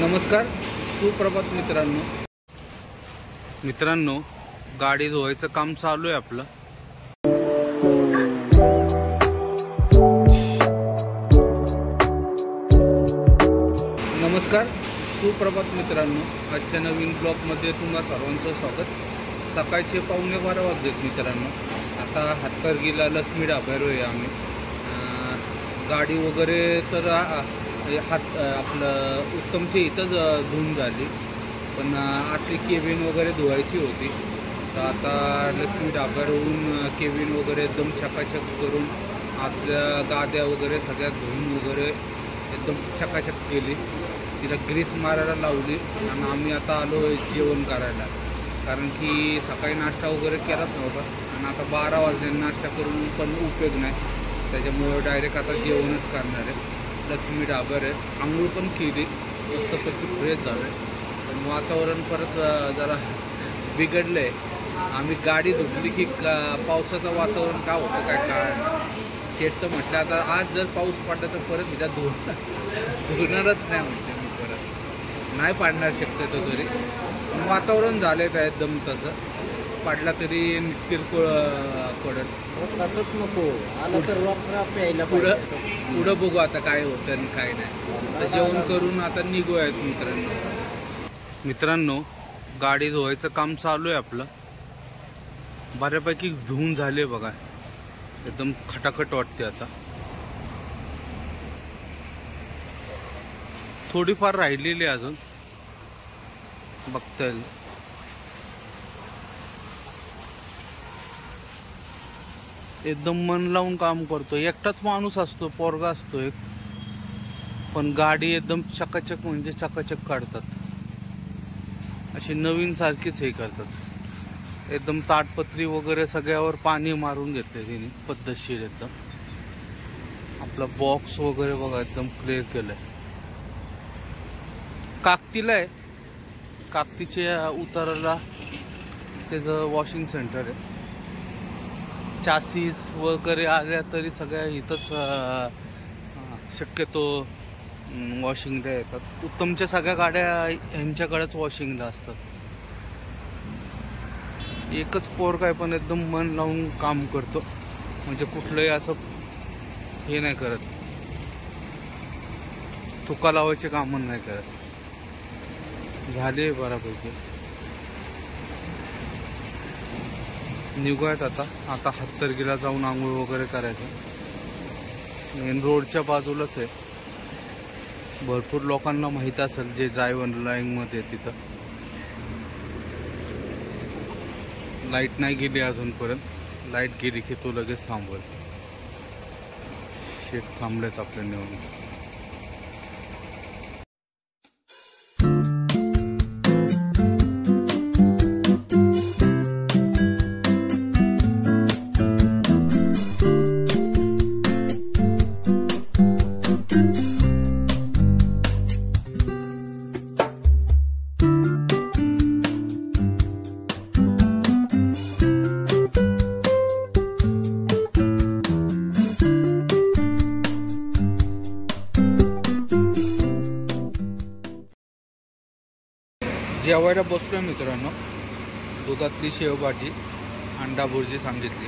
नमस्कार, सुप्रभात मित्रांनो, गाडी धुवायचं काम चालू आहे आपलं। नमस्कार, सुप्रभात मित्रांनो, आजच्या नवीन ब्लॉगमध्ये तुम्हा सर्वांचं स्वागत। सकाळचे 11:15 वाजलेत मित्रांनो। आता हातकर्गीला लक्ष्मी ढाब्यावर आहे आम्ही। गाडी वगैरे तर आपलं उत्तमच्या इथंच धुवून झाली, पण आतली केबिन वगैरे धुवायची होती। तर आता लक्ष्मी ढाब्यावरून केबिन वगैरे एकदम चकाचक करून आतल्या गाद्या वगैरे सगळ्या धुवून वगैरे एकदम चकाचक केली, तिला ग्रीस मारायला लावली आणि आम्ही आता आलो जेवण करायला। कारण की सकाळी नाश्ता वगैरे केलाच नव्हता आणि आता 12 वाजले, नाश्ता करून पण उपयोग नाही, त्याच्यामुळे डायरेक्ट आता जेवणच करणार आहे। लक्ष्मी ढाब्यावर आहे, आंघोळ पण केली, मस्तपैकी फ्रेश झालं आहे, पण वातावरण परत जरा बिघडलं आहे। आम्ही गाडी धुतली की पावसाचं वातावरण काय होतं काय शेत तर म्हटलं आता आज जर पाऊस पडला तर परत हिला धुणारच नाही, म्हटलं मी परत नाही पाडणार शक्यतो तरी, पण वातावरण झालं आहे एकदम तसं, पडला तरी किरकोळ पडत तसंच नको आलं तर रॉक प्यायला पुढं बघू आता काय होतं आणि काय नाही। तर जेवण करून आता निघूयात मित्रांनो, गाडी धुवायचं काम चालू आहे आपलं। बऱ्यापैकी धुवून झाले बघा, एकदम खटाखट वाटते। आता थोडीफार राहिलेली अजून बघता येईल। एकदम मन लावून काम करतो, एकटाच माणूस असतो, पोरगा असतो एक, पण गाडी एकदम चकाचक म्हणजे चकाचक काढतात, अशी नवीन सारखीच हे करतात। एकदम ताटपत्री वगैरे सगळ्यावर पाणी मारून घेतले तिने पद्धतशीर एकदम। आपला बॉक्स वगैरे बघा एकदम क्लिअर केलंय। काकतीला आहे, काकतीच्या उताराला त्याचं वॉशिंग सेंटर आहे। चासीस वगैरे आल्या तरी सगळ्या इथंच शक्यतो वॉशिंगला येतात। उत्तमच्या सगळ्या गाड्या ह्यांच्याकडेच वॉशिंगला असतात। एकच पोरगा आहे पण एकदम मन लावून काम करतो, म्हणजे कुठलंही असं हे नाही करत, तुका लावायचे काम नाही करत। झाले बऱ्यापैकी, निघूयात आता हातकर्गीला जाऊन आंघोळ वगैरे करायचं। मेन रोडच्या बाजूलाच आहे, भरपूर लोकांना माहीत असेल जे ड्रायव्हर लाईनमध्ये तिथं। लाईट नाही गेली अजूनपर्यंत, लाईट गेली की तो लगेच थांबवेल। शेत थांबलेत आपल्या नेऊन। जेवायला बसलोय मित्रांनो, दुधातली शेवभाजी, अंडा भुर्जी सांगितली,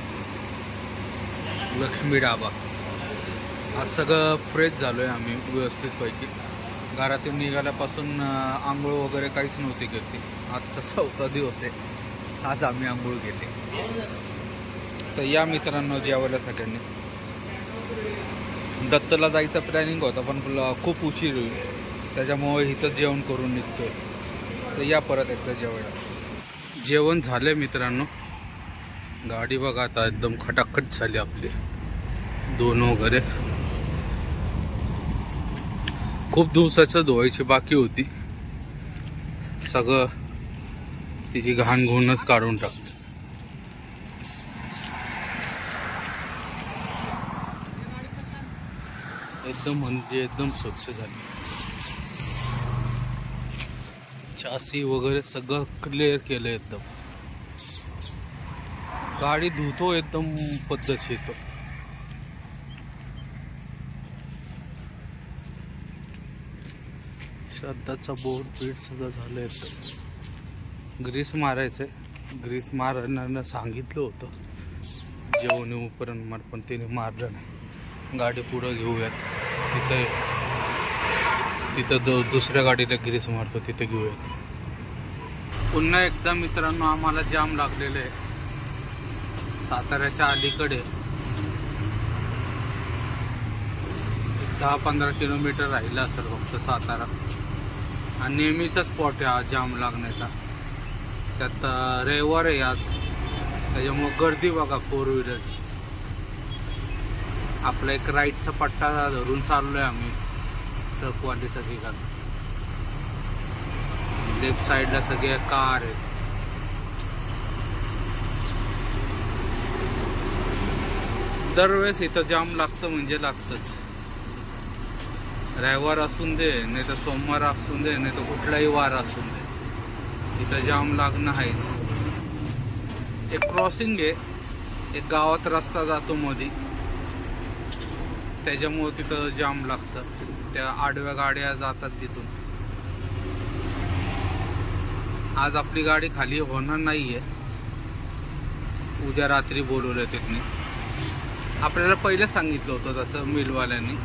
लक्ष्मी ढाबा। आज सगळं फ्रेश झालोय आम्ही व्यवस्थितपैकी। घरातून निघाल्यापासून आंघोळ वगैरे काहीच नव्हती केली। आजचा 4था दिवस आहे, आज आम्ही आंघोळ केली। तर या मित्रांनो जेवायला सगळ्यांनी। दत्तला जायचा प्लॅनिंग होता पण खूप उशीर होईल, त्याच्यामुळे इथं जेवण करून निघतोय। तर या परत एकदा जेवायला। जेवण झाले मित्रांनो, गाडी बघा आता एकदम खटाखट झाली आपली, दोन वगैरे खूप दिवसाचं धुवायची बाकी होती, सगळं तिची घाण घुणच काढून टाकली। एकदम म्हणजे एकदम स्वच्छ झाली, चासी वगैरे सगळं क्लिअर केलं एकदम। गाडी धुतो एकदम पद्धतशीर। श्राद्धाचा बोर्ड बीट सगळं झालं आहे. ग्रीस मारायचं आहे. ग्रीस मारण्यानं सांगितलं होतं जेवण येऊपर्यंत मार, पण त्याने मारलं नाही. गाडी पुढं घेऊयात, तिथं दुसऱ्या गाडीला ग्रीस मारतो तिथे घेऊयात. पुन्हा एकदा मित्रांनो आम्हाला जाम लागलेलं आहे साताऱ्याच्या अलीकडे. 10-15 किलोमीटर राहिलं असेल फक्त सातारा. आणि नेहमीचा स्पॉट आहे हा जाम लागण्याचा. त्यात रविवार आहे आज, त्याच्यामुळं गर्दी बघा 4 व्हीलरची. आपला एक राईटचा पट्टा धरून चाललोय आम्ही ट्रकवाली सगळी का. लेफ्ट साईडला सगळे कार आहेत. दरवेळेस इथं जाम लागतं म्हणजे लागतंच. रविवार असून दे, नाही तर सोमवार असून दे, नाही तर कुठलाही वार असून दे, इथं जाम लागणं आहेच. एक क्रॉसिंग आहे, एक गावात रस्ता जातो मध्ये, त्याच्यामुळं तिथं जाम लागतं. त्या आडव्या गाड्या जातात तिथून. आज आपली गाडी खाली होणार नाहीये, उद्या रात्री बोलवलं तिथून. आपल्याला पहिलेच सांगितलं होतं तसं मिलवाल्यांनी,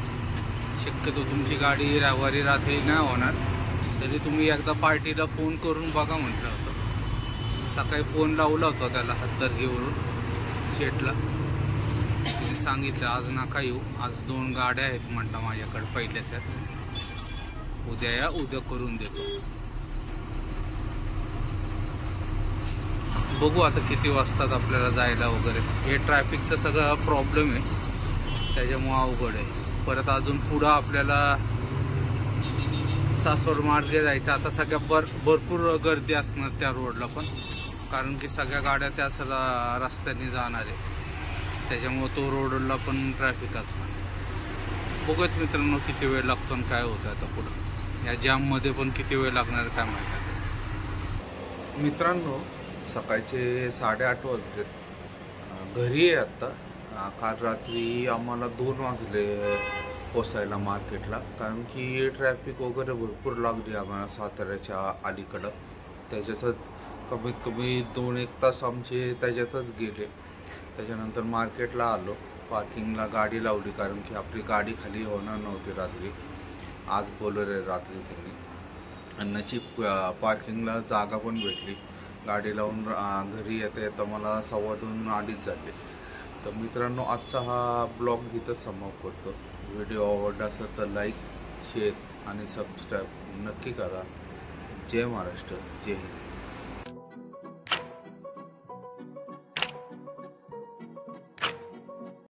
शक्यतो तुमची गाडी रविवारी रात्री नाही होणार, तरी तुम्ही एकदा पार्टीला फोन करून बघा म्हटलं होतं. सकाळी फोन लावला होता त्याला हत्तरगीवरून शेटला. तिने सांगितलं आज नका येऊ, आज 2 गाड्या आहेत म्हटलं माझ्याकडे पहिल्याच्याच, उद्या या, उद्या करून देतो. बघू आता किती वाजतात आपल्याला जायला वगैरे. हे ट्रॅफिकचं सगळं प्रॉब्लेम आहे, त्याच्यामुळं अवघड आहे. परत अजून पुढं आपल्याला सासवड मार्गे जायचं. आता सगळ्या भरपूर गर्दी असणार त्या रोडला पण, कारण की सगळ्या गाड्या त्याच रस्त्याने जाणार आहे, त्याच्यामुळं तो रोडला पण ट्रॅफिक असणार. बघूयात मित्रांनो किती वेळ लागतो आणि काय होतं आता पुढं. या जाममध्ये पण किती वेळ लागणार काय माहिती आहे. मित्रांनो सकाळचे 8:30 वाजले. घरी आहे आत्ता. काल रात्री आम्हाला 2 वाजले पोचायला मार्केटला, कारण की ट्रॅफिक वगैरे भरपूर लागली आम्हाला साताऱ्याच्या अलीकडं. त्याच्यातच कमीत कमी 2-1 तास आमचे त्याच्यातच गेले. त्याच्यानंतर मार्केटला आलो, पार्किंगला गाडी लावली, कारण की आपली गाडी खाली होणार नव्हती रात्री. आज बोलवले रात्री त्यांनी. अन्नाची पार्किंगला जागा पण भेटली. गाडी लावून घरी येता येता मला 2:15-2:30 झाले. तर मित्रांनो आजचा हा ब्लॉग इथंच समाप्त करतो. व्हिडिओ आवडला असेल तर लाईक, शेअर आणि सबस्क्राईब नक्की करा. जय महाराष्ट्र, जय हिंद.